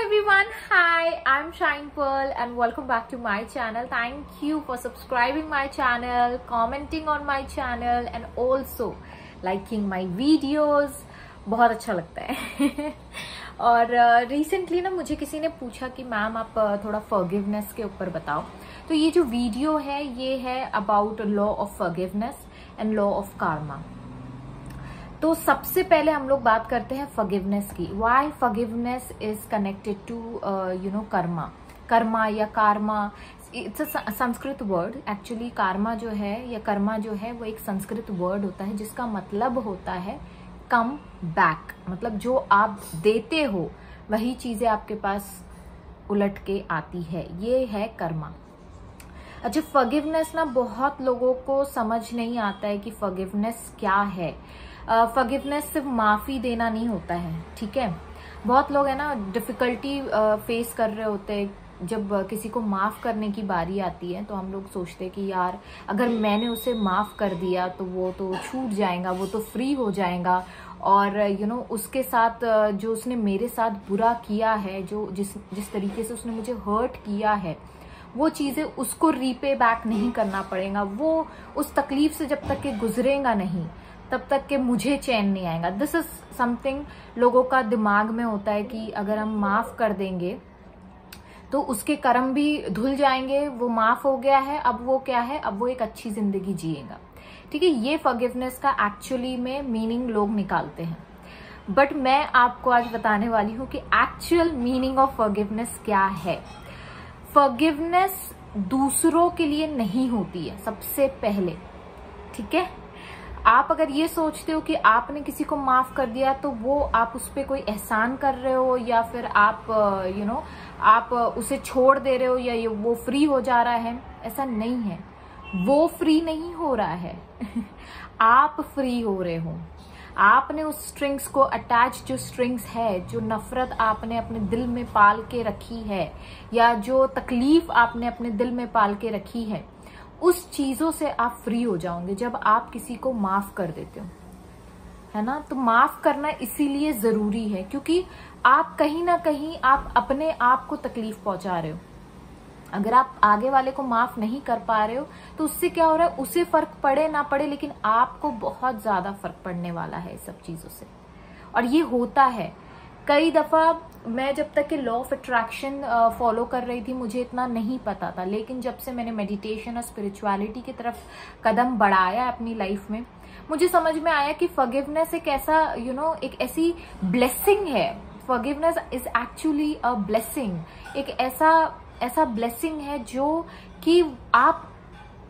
everyone, hi, I'm Shine Pearl and welcome back to my channel. Thank you for subscribing my channel, commenting on my channel and also liking my videos. बहुत अच्छा लगता है और recently ना मुझे किसी ने पूछा कि मैम आप थोड़ा फॉरगिवनेस के ऊपर बताओ। तो ये जो वीडियो है ये है about law of forgiveness and law of Karma. तो सबसे पहले हम लोग बात करते हैं फॉरगिवनेस की। Why forgiveness is connected to karma. Karma या karma, it's a Sanskrit word. Actually karma जो है या कर्मा जो है वो एक संस्कृत वर्ड होता है जिसका मतलब होता है कम बैक। मतलब जो आप देते हो वही चीजें आपके पास उलट के आती है, ये है कर्मा। अच्छा, फॉरगिवनेस ना बहुत लोगों को समझ नहीं आता है कि फॉरगिवनेस क्या है। फॉरगिवनेस सिर्फ माफी देना नहीं होता है, ठीक है। बहुत लोग है ना डिफिकल्टी फेस कर रहे होते हैं। जब किसी को माफ करने की बारी आती है तो हम लोग सोचते हैं कि यार अगर मैंने उसे माफ कर दिया तो वो तो छूट जाएगा, वो तो फ्री हो जाएगा। और उसके साथ जो उसने मेरे साथ बुरा किया है, जो जिस तरीके से उसने मुझे हर्ट किया है, वो चीजें उसको रीपे बैक नहीं करना पड़ेगा। वो उस तकलीफ से जब तक के गुजरेगा नहीं तब तक के मुझे चैन नहीं आएगा। दिस इज समथिंग लोगों का दिमाग में होता है कि अगर हम माफ कर देंगे तो उसके कर्म भी धुल जाएंगे, वो माफ हो गया है, अब वो क्या है, अब वो एक अच्छी जिंदगी जिएगा। ठीक है, ये फॉरगिवनेस का एक्चुअली में मीनिंग लोग निकालते हैं। बट मैं आपको आज बताने वाली हूं कि एक्चुअल मीनिंग ऑफ फॉरगिवनेस क्या है। फॉरगिवनेस दूसरों के लिए नहीं होती है सबसे पहले, ठीक है। आप अगर ये सोचते हो कि आपने किसी को माफ कर दिया तो वो आप उस पर कोई एहसान कर रहे हो या फिर आप आप उसे छोड़ दे रहे हो या वो फ्री हो जा रहा है, ऐसा नहीं है। वो फ्री नहीं हो रहा है आप फ्री हो रहे हो। आपने उस स्ट्रिंग्स को अटैच, जो स्ट्रिंग्स है, जो नफरत आपने अपने दिल में पाल के रखी है या जो तकलीफ आपने अपने दिल में पाल के रखी है, उस चीजों से आप फ्री हो जाओगे जब आप किसी को माफ कर देते हो, है ना। तो माफ करना इसीलिए जरूरी है क्योंकि आप कहीं ना कहीं आप अपने आप को तकलीफ पहुंचा रहे हो। अगर आप आगे वाले को माफ नहीं कर पा रहे हो तो उससे क्या हो रहा है, उसे फर्क पड़े ना पड़े लेकिन आपको बहुत ज्यादा फर्क पड़ने वाला है इस सब चीजों से। और ये होता है कई दफा। मैं जब तक कि लॉ ऑफ अट्रैक्शन फॉलो कर रही थी मुझे इतना नहीं पता था, लेकिन जब से मैंने मेडिटेशन और स्पिरिचुअलिटी की तरफ कदम बढ़ाया अपनी लाइफ में, मुझे समझ में आया कि फॉरगिवनेस एक ऐसा एक ऐसी ब्लेसिंग है। Forgiveness is actually a blessing. एक ऐसा ब्लेसिंग है जो कि आप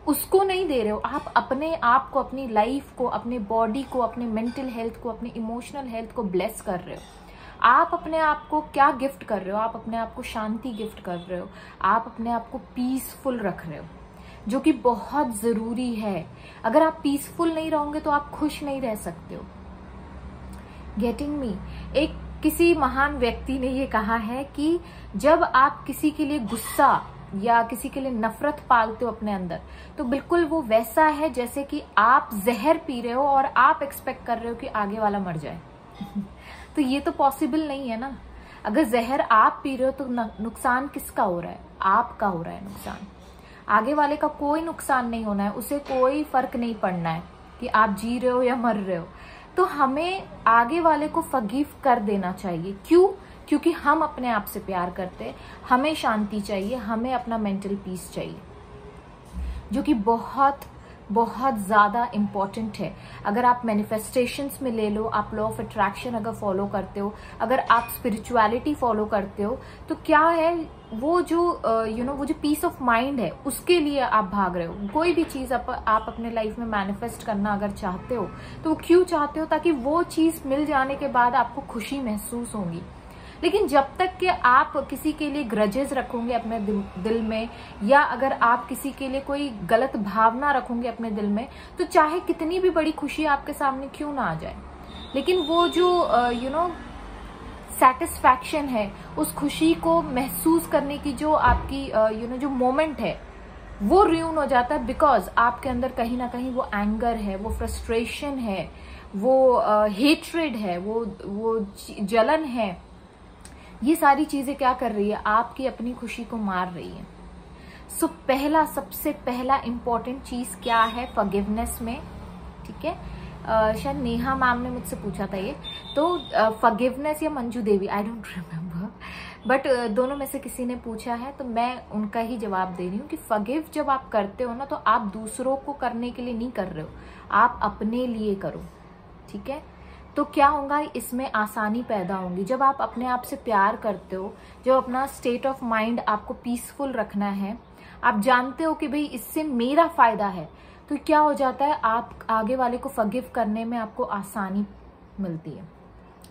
उसको नहीं दे रहे हो, आप अपने आप को, अपनी लाइफ को, अपने बॉडी को, अपने मेंटल हेल्थ को, अपने इमोशनल हेल्थ को ब्लेस कर रहे हो। आप अपने आप को क्या गिफ्ट कर रहे हो? आप अपने आप को शांति गिफ्ट कर रहे हो, आप अपने आप को पीसफुल रख रहे हो, जो कि बहुत जरूरी है। अगर आप पीसफुल नहीं रहोगे तो आप खुश नहीं रह सकते हो। Getting me? एक किसी महान व्यक्ति ने ये कहा है कि जब आप किसी के लिए गुस्सा या किसी के लिए नफरत पालते हो अपने अंदर, तो बिल्कुल वो वैसा है जैसे कि आप जहर पी रहे हो और आप एक्सपेक्ट कर रहे हो कि आगे वाला मर जाए तो ये तो पॉसिबल नहीं है ना। अगर जहर आप पी रहे हो तो नुकसान किसका हो रहा है? आपका हो रहा है नुकसान। आगे वाले का कोई नुकसान नहीं होना है, उसे कोई फर्क नहीं पड़ना है कि आप जी रहे हो या मर रहे हो। तो हमें आगे वाले को फॉरगिव कर देना चाहिए। क्यों? क्योंकि हम अपने आप से प्यार करते हैं, हमें शांति चाहिए, हमें अपना मेंटल पीस चाहिए, जो कि बहुत बहुत ज्यादा इम्पोर्टेंट है। अगर आप मैनिफेस्टेशंस में ले लो, आप लॉ ऑफ अट्रैक्शन अगर फॉलो करते हो, अगर आप स्पिरिचुअलिटी फॉलो करते हो, तो क्या है वो जो वो जो पीस ऑफ माइंड है उसके लिए आप भाग रहे हो। कोई भी चीज आप अपने लाइफ में मैनिफेस्ट करना अगर चाहते हो तो वो क्यों चाहते हो? ताकि वो चीज मिल जाने के बाद आपको खुशी महसूस होगी। लेकिन जब तक कि आप किसी के लिए ग्रजेस रखोगे अपने दिल में, या अगर आप किसी के लिए कोई गलत भावना रखोगे अपने दिल में, तो चाहे कितनी भी बड़ी खुशी आपके सामने क्यों ना आ जाए, लेकिन वो जो सेटिस्फैक्शन है, उस खुशी को महसूस करने की जो आपकी जो मोमेंट है, वो र्यून हो जाता है। बिकॉज आपके अंदर कहीं ना कहीं वो एंगर है, वो फ्रस्ट्रेशन है, वो हेट्रेड है, वो जलन है, ये सारी चीजें क्या कर रही है, आपकी अपनी खुशी को मार रही है। सो सबसे पहला इंपॉर्टेंट चीज क्या है फॉरगिवनेस में, ठीक है। शायद नेहा मैम ने मुझसे पूछा था ये, तो फॉरगिवनेस या Manju Devi, I don't remember, but दोनों में से किसी ने पूछा है तो मैं उनका ही जवाब दे रही हूँ कि फॉरगिव जब आप करते हो ना, तो आप दूसरों को करने के लिए नहीं कर रहे हो, आप अपने लिए करो, ठीक है। तो क्या होगा, इसमें आसानी पैदा होगी। जब आप अपने आप से प्यार करते हो, जब अपना स्टेट ऑफ माइंड आपको पीसफुल रखना है, आप जानते हो कि भाई इससे मेरा फायदा है, तो क्या हो जाता है, आप आगे वाले को फॉरगिव करने में आपको आसानी मिलती है।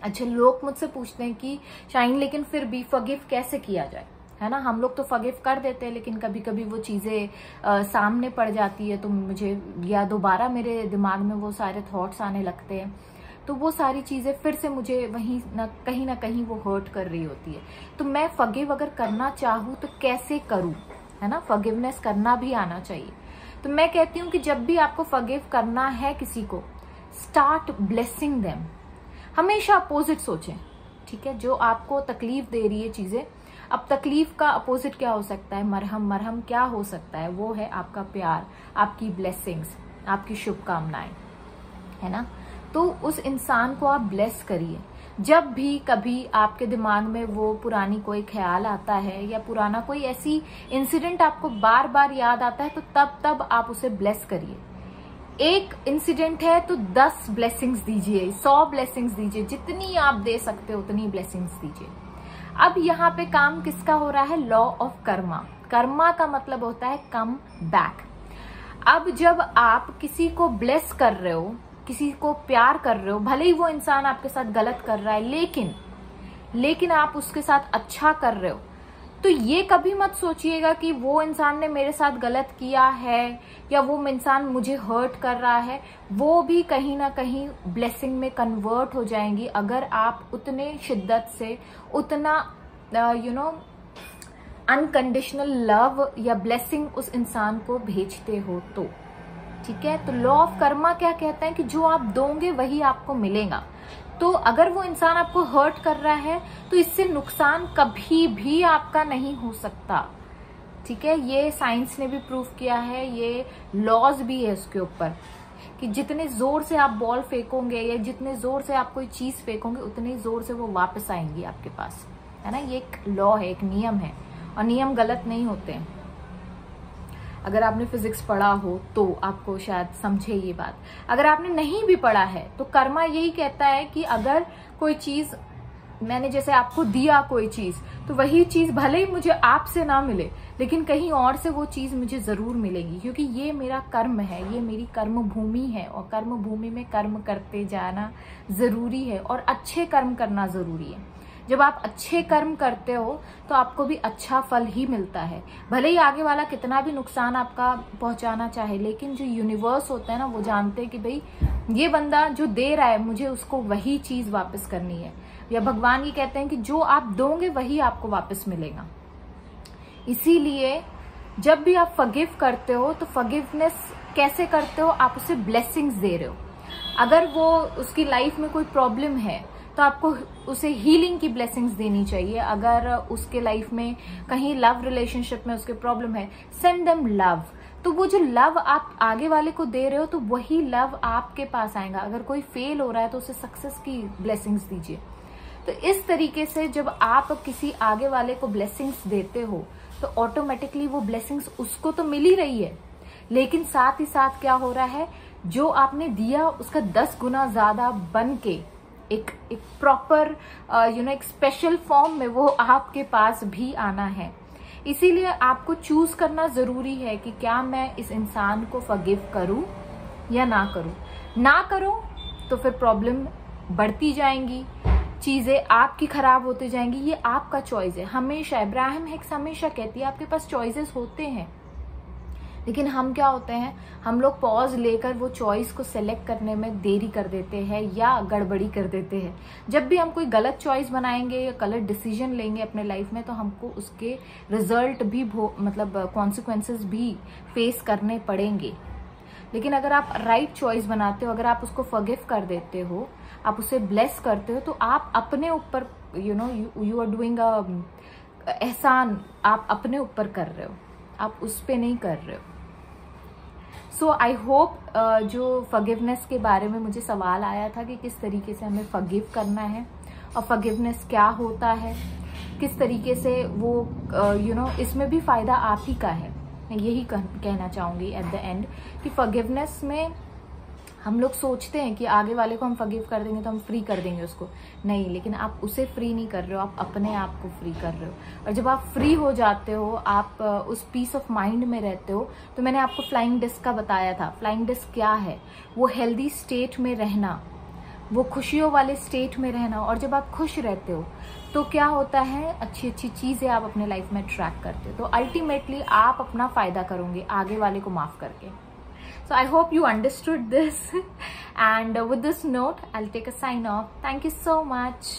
अच्छा, लोग मुझसे पूछते हैं कि शाइन लेकिन फिर भी फॉरगिव कैसे किया जाए, है ना। हम लोग तो फॉरगिव कर देते हैं, लेकिन कभी कभी वो चीजें सामने पड़ जाती है, तो मुझे या दोबारा मेरे दिमाग में वो सारे थॉट्स आने लगते हैं, तो वो सारी चीजें फिर से मुझे वहीं ना कहीं वो हर्ट कर रही होती है। तो मैं फॉरगिव अगर करना चाहूँ तो कैसे करूँ, है ना, फॉरगिवनेस करना भी आना चाहिए। तो मैं कहती हूँ कि जब भी आपको फॉरगिव करना है किसी को, स्टार्ट ब्लेसिंग देम। हमेशा अपोजिट सोचें, ठीक है। जो आपको तकलीफ दे रही है चीजें, अब तकलीफ का अपोजिट क्या हो सकता है, मरहम। मरहम क्या हो सकता है, वो है आपका प्यार, आपकी ब्लेसिंग्स, आपकी शुभकामनाएं, है ना। तो उस इंसान को आप ब्लेस करिए। जब भी कभी आपके दिमाग में वो पुरानी कोई ख्याल आता है या पुराना कोई ऐसी इंसिडेंट आपको बार बार याद आता है, तो तब आप उसे ब्लेस करिए। एक इंसिडेंट है तो 10 ब्लेसिंग्स दीजिए, 100 ब्लेसिंग्स दीजिए, जितनी आप दे सकते हो उतनी ब्लेसिंग्स दीजिए। अब यहाँ पे काम किसका हो रहा है, लॉ ऑफ कर्मा। कर्मा का मतलब होता है कम बैक। अब जब आप किसी को ब्लेस कर रहे हो, किसी को प्यार कर रहे हो, भले ही वो इंसान आपके साथ गलत कर रहा है, लेकिन आप उसके साथ अच्छा कर रहे हो, तो ये कभी मत सोचिएगा कि वो इंसान ने मेरे साथ गलत किया है या वो इंसान मुझे हर्ट कर रहा है। वो भी कहीं ना कहीं ब्लेसिंग में कन्वर्ट हो जाएंगी अगर आप उतने शिद्दत से, उतना अनकंडीशनल लव या ब्लेसिंग उस इंसान को भेजते हो तो, ठीक है। तो लॉ ऑफ कर्मा क्या कहता है कि जो आप दोगे वही आपको मिलेगा। तो अगर वो इंसान आपको हर्ट कर रहा है तो इससे नुकसान कभी भी आपका नहीं हो सकता, ठीक है। ये साइंस ने भी प्रूव किया है, ये लॉज भी है उसके ऊपर कि जितने जोर से आप बॉल फेंकोगे या जितने जोर से आप कोई चीज फेंकोगे, उतनी जोर से वो वापस आएंगी आपके पास, है ना। ये एक लॉ है, एक नियम है, और नियम गलत नहीं होते हैं। अगर आपने फिजिक्स पढ़ा हो तो आपको शायद समझे ये बात। अगर आपने नहीं भी पढ़ा है तो कर्मा यही कहता है कि अगर कोई चीज मैंने जैसे आपको दिया कोई चीज, तो वही चीज भले ही मुझे आपसे ना मिले, लेकिन कहीं और से वो चीज मुझे जरूर मिलेगी, क्योंकि ये मेरा कर्म है, ये मेरी कर्म भूमि है, और कर्म भूमि में कर्म करते जाना जरूरी है और अच्छे कर्म करना जरूरी है। जब आप अच्छे कर्म करते हो तो आपको भी अच्छा फल ही मिलता है। भले ही आगे वाला कितना भी नुकसान आपका पहुंचाना चाहे, लेकिन जो यूनिवर्स होता है ना, वो जानते हैं कि भाई ये बंदा जो दे रहा है, मुझे उसको वही चीज वापस करनी है। या भगवान ये कहते हैं कि जो आप दोगे वही आपको वापस मिलेगा। इसीलिए जब भी आप फॉरगिव करते हो तो फॉरगिवनेस कैसे करते हो, आप उसे ब्लेसिंग्स दे रहे हो। अगर वो उसकी लाइफ में कोई प्रॉब्लम है तो आपको उसे हीलिंग की ब्लेसिंग्स देनी चाहिए। अगर उसके लाइफ में कहीं लव रिलेशनशिप में उसके प्रॉब्लम है, सेंड देम लव। तो वो जो लव आप आगे वाले को दे रहे हो, तो वही लव आपके पास आएगा। अगर कोई फेल हो रहा है तो उसे सक्सेस की ब्लेसिंग्स दीजिए। तो इस तरीके से जब आप किसी आगे वाले को ब्लेसिंग्स देते हो तो ऑटोमेटिकली वो ब्लेसिंग्स उसको तो मिल ही रही है, लेकिन साथ ही साथ क्या हो रहा है, जो आपने दिया उसका 10 गुना ज्यादा बन के एक प्रॉपर एक स्पेशल फॉर्म में वो आपके पास भी आना है। इसीलिए आपको चूज करना जरूरी है कि क्या मैं इस इंसान को फॉरगिव करूं या ना करूं। ना करो तो फिर प्रॉब्लम बढ़ती जाएंगी, चीजें आपकी खराब होती जाएंगी। ये आपका चॉइस है। हमेशा अब्राहम हिक्स हमेशा कहती है आपके पास चॉइसेस होते हैं, लेकिन हम क्या होते हैं, हम लोग पॉज लेकर वो चॉइस को सेलेक्ट करने में देरी कर देते हैं या गड़बड़ी कर देते हैं। जब भी हम कोई गलत चॉइस बनाएंगे या गलत डिसीजन लेंगे अपने लाइफ में, तो हमको उसके रिजल्ट भी कॉन्सिक्वेंसेस भी फेस करने पड़ेंगे। लेकिन अगर आप राइट चॉइस बनाते हो, अगर आप उसको फॉरगिव कर देते हो, आप उसे ब्लेस करते हो, तो आप अपने ऊपर यू आर डूइंग एहसान आप अपने ऊपर कर रहे हो, आप उस पे नहीं कर रहे हो। सो आई होप जो फॉरगिवनेस के बारे में मुझे सवाल आया था कि किस तरीके से हमें फॉरगिव करना है और फॉरगिवनेस क्या होता है, किस तरीके से वो इसमें भी फायदा आप ही का है। मैं यही कहना चाहूंगी एट द एंड कि फॉरगिवनेस में हम लोग सोचते हैं कि आगे वाले को हम फॉरगिव कर देंगे तो हम फ्री कर देंगे उसको, नहीं, लेकिन आप उसे फ्री नहीं कर रहे हो, आप अपने आप को फ्री कर रहे हो। और जब आप फ्री हो जाते हो, आप उस पीस ऑफ माइंड में रहते हो। तो मैंने आपको फ्लाइंग डिस्क का बताया था। फ्लाइंग डिस्क क्या है? वो हेल्दी स्टेट में रहना, वो खुशियों वाले स्टेट में रहना। और जब आप खुश रहते हो तो क्या होता है, अच्छी अच्छी चीजें आप अपने लाइफ में ट्रैक करते हो। तो अल्टीमेटली आप अपना फायदा करोगे आगे वाले को माफ करके। So I hope you understood this and with this note I'll take a sign off. Thank you so much.